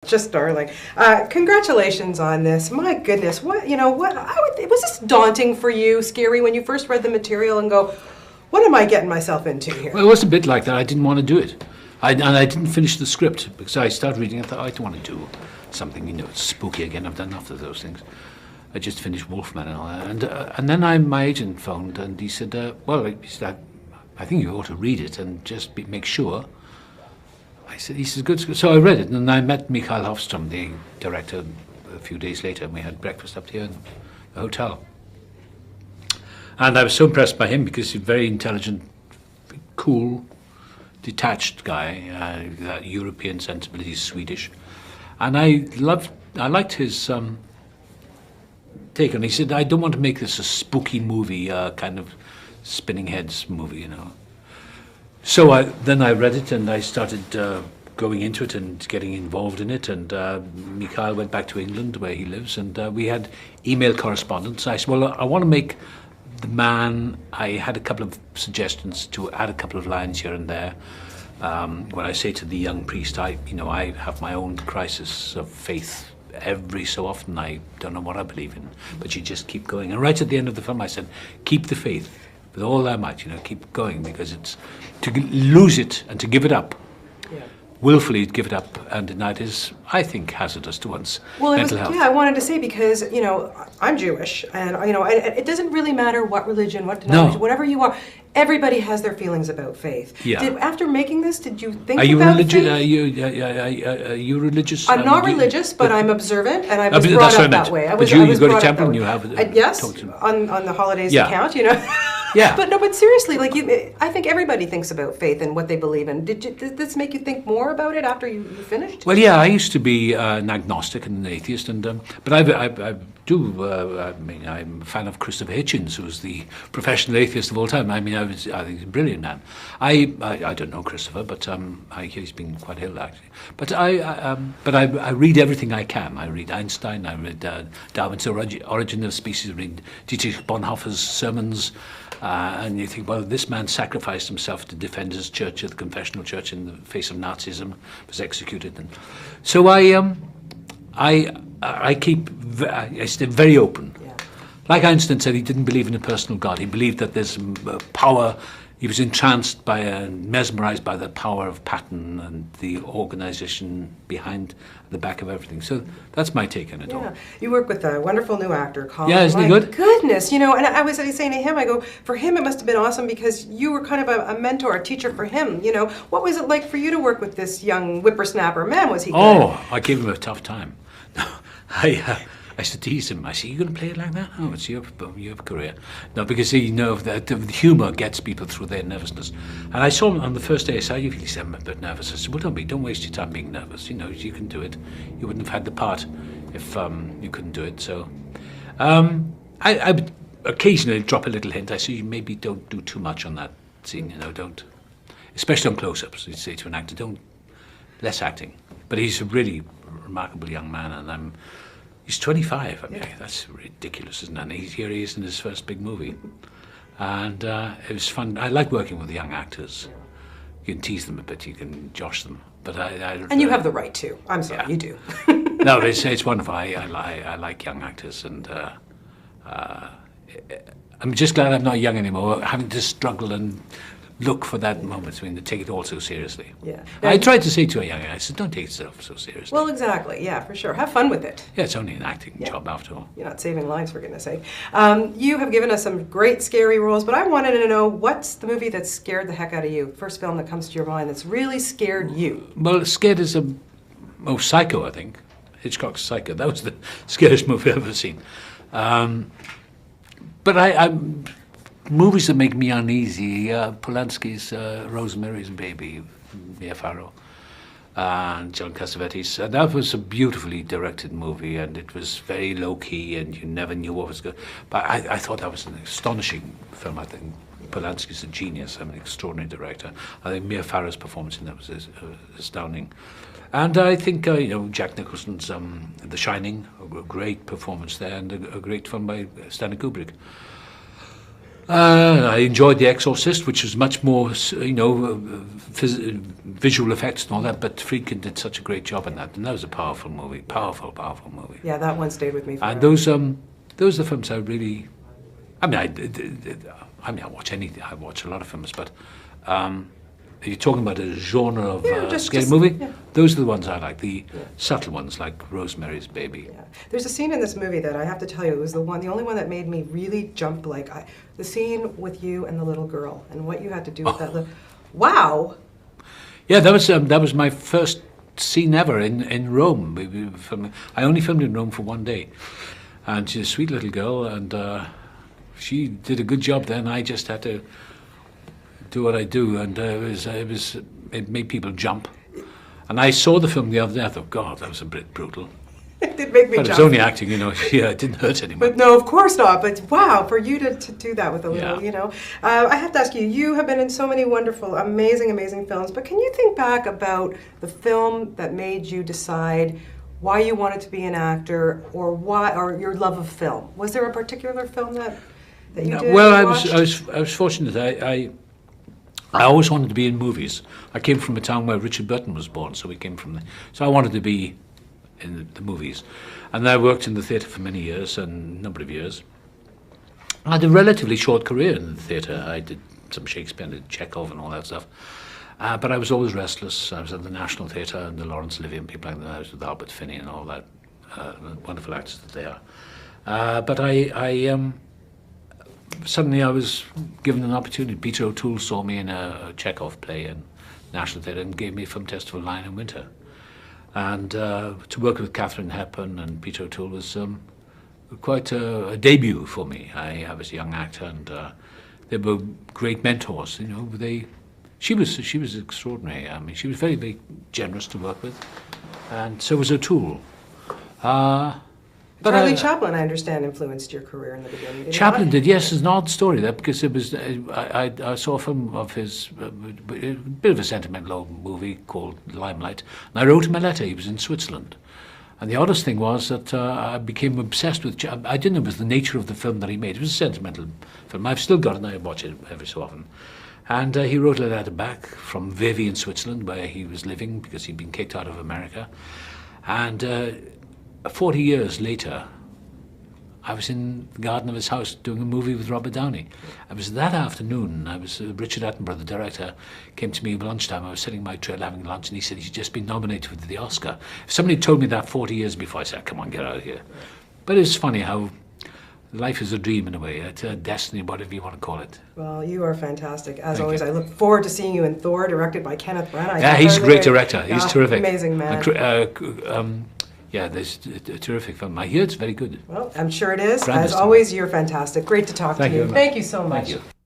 just darling. Congratulations on this. My goodness, was this daunting for you, scary, when you first read the material and go, what am I getting myself into here? Well, it was a bit like that. I didn't want to do it. I didn't finish the script because I started reading it. I thought, I don't want to do something, spooky again. I've done enough of those things. I just finished Wolfman and all that. And then my agent phoned and he said, I think you ought to read it and just make sure. He said, good. So I read it, and I met Mikael Hofström, the director, a few days later, and we had breakfast up here in the hotel. And I was so impressed by him because he's a very intelligent, cool, detached guy, European sensibilities, Swedish. And I liked his take on it. He said, I don't want to make this a spooky movie, kind of spinning heads movie, So then I read it and I started going into it and getting involved in it. And Mikael went back to England where he lives, and we had email correspondence. I said, well, I want to make the man. I had a couple of suggestions to add a couple of lines here and there. When I say to the young priest, I have my own crisis of faith. Every so often, I don't know what I believe in, but you just keep going. And right at the end of the film, I said, keep the faith. With all I might, keep going, because it's to lose it and to give it up, willfully give it up, and that is, I think, hazardous to one's mental health. Yeah, I wanted to say because I'm Jewish, and it doesn't really matter what religion, what denomination, whatever you are. Everybody has their feelings about faith. Yeah. After making this, did you think Are you about religious? faith? Are you religious? I'm not religious, but I'm observant, and I was brought up that way. But you go to temple and you have yes, on the holidays account, Yeah. But seriously, I think everybody thinks about faith and what they believe in. Did this make you think more about it after you finished? Well, yeah, I used to be an agnostic and an atheist, but I'm a fan of Christopher Hitchens, who's the professional atheist of all time. I think he's a brilliant man. I don't know Christopher, but he's been quite ill actually. But I read everything I can. I read Einstein. I read Darwin's Origin of Species. I read Dietrich Bonhoeffer's sermons. And you think, well, this man sacrificed himself to defend his church, the confessional church, in the face of Nazism, was executed. And so I stay very open. Yeah. Like Einstein said, he didn't believe in a personal God. He believed that there's power. He was entranced by mesmerized by the power of pattern and the organization behind the back of everything. So that's my take on it all. You work with a wonderful new actor, Colin. Yeah, isn't he good? Goodness, and I was saying to him, I go, for him it must have been awesome because you were kind of a mentor, a teacher for him. What was it like for you to work with this young whippersnapper? Man, was he good? Oh, I gave him a tough time. I used to tease him. I said, "You going to play it like that? Oh, it's your career." No, because that the humour gets people through their nervousness. And I saw him on the first day. I said, "You really said I'm a bit nervous." I said, "Well, don't waste your time being nervous. You can do it. You wouldn't have had the part if you couldn't do it." So, I would occasionally drop a little hint. I say, "Maybe don't do too much on that scene. Don't, especially on close-ups." You say to an actor, "Don't less acting." But he's a really remarkable young man, and he's 25. That's ridiculous, isn't it? And here he is in his first big movie. And it was fun. I like working with young actors. You can tease them a bit, you can josh them. But and you have the right to. I'm sorry, you do. No, it's wonderful. I like young actors, and I'm just glad I'm not young anymore, having to struggle and look for that moment, to take it all so seriously. Yeah. Now, I tried to say to a young guy, I said, don't take yourself so seriously. Well, exactly, yeah, for sure. Have fun with it. Yeah, it's only an acting job after all. You're not saving lives, for goodness sake. You have given us some great scary roles, but I wanted to know, what's the movie that scared the heck out of you? First film that comes to your mind that's really scared you? Well, scared is Psycho, I think. Hitchcock's Psycho. That was the scariest movie I've ever seen. But movies that make me uneasy, Polanski's Rosemary's Baby, Mia Farrow, and John Cassavetes. That was a beautifully directed movie, and it was very low-key, and you never knew what was going on. But I thought that was an astonishing film. I think Polanski's a genius, an extraordinary director. I think Mia Farrow's performance in that was astounding. And I think, Jack Nicholson's The Shining, a great performance there, and a great film by Stanley Kubrick. I enjoyed The Exorcist, which was much more, visual effects and all that, but Friedkin did such a great job in that, and that was a powerful movie, powerful movie. Yeah, that one stayed with me forever. And those are the films I really, I watch anything, I watch a lot of films, but are you talking about a genre of scary movie? Yeah. Those are the ones I like, the subtle ones like Rosemary's Baby. Yeah. There's a scene in this movie that I have to tell you, it was the only one that made me really jump, the scene with you and the little girl, and what you had to do with that little, wow! Yeah, that was my first scene ever in Rome. I only filmed in Rome for one day, and she's a sweet little girl, and she did a good job there, and I just had to do what I do, and it made people jump. And I saw the film the other day. I thought, God, that was a bit brutal. It did make me But jump. it was only acting, Yeah, it didn't hurt anyone. But no, of course not. But wow, for you to do that with a little, Yeah. I have to ask you, you have been in so many wonderful, amazing films, but can you think back about the film that made you decide why you wanted to be an actor, or your love of film? Was there a particular film that you did? Well, watched? I was fortunate. I always wanted to be in movies. I came from a town where Richard Burton was born, so we came from there. So I wanted to be in the movies. And I worked in the theatre for many years, a number of years. I had a relatively short career in the theatre. I did some Shakespeare, I did Chekhov and all that stuff. But I was always restless. I was at the National Theatre and the Laurence Olivier and people like that. I was with Albert Finney and all that, wonderful actors that they are. But suddenly I was given an opportunity. Peter O'Toole saw me in a Chekhov play in National Theatre and gave me a film festival line in winter. And to work with Catherine Hepburn and Peter O'Toole was quite a debut for me. I was a young actor, and they were great mentors. She was extraordinary. I mean, she was very, very generous to work with, and so was O'Toole. Charlie Chaplin, I understand, influenced your career in the beginning. Did Chaplin did, yes. It's an odd story, that, because it was. I saw a film of his, a bit of a sentimental old movie called Limelight, and I wrote him a letter. He was in Switzerland, and the oddest thing was that I became obsessed with. I didn't know it was the nature of the film that he made. It was a sentimental film. I've still got it, and I watch it every so often. And he wrote a letter back from Vevey in Switzerland, where he was living because he'd been kicked out of America, and. 40 years later, I was in the garden of his house doing a movie with Robert Downey. It was that afternoon. Richard Attenborough, the director, came to me at lunchtime. I was sitting in my trailer having lunch, and he said he'd just been nominated for the Oscar. If somebody told me that 40 years before, I said, come on, get out of here. But it's funny how life is a dream in a way, it's a destiny, whatever you want to call it. Well, you are fantastic. As Thank always, you. I look forward to seeing you in Thor, directed by Kenneth Branagh. Yeah, he's a great director. He's terrific. Amazing man. Yeah, there's a terrific film. I hear it's very good. Well, I'm sure it is. Brandis As always, you're fantastic. Great to talk to you. Thank you. Thank you so much. Thank you.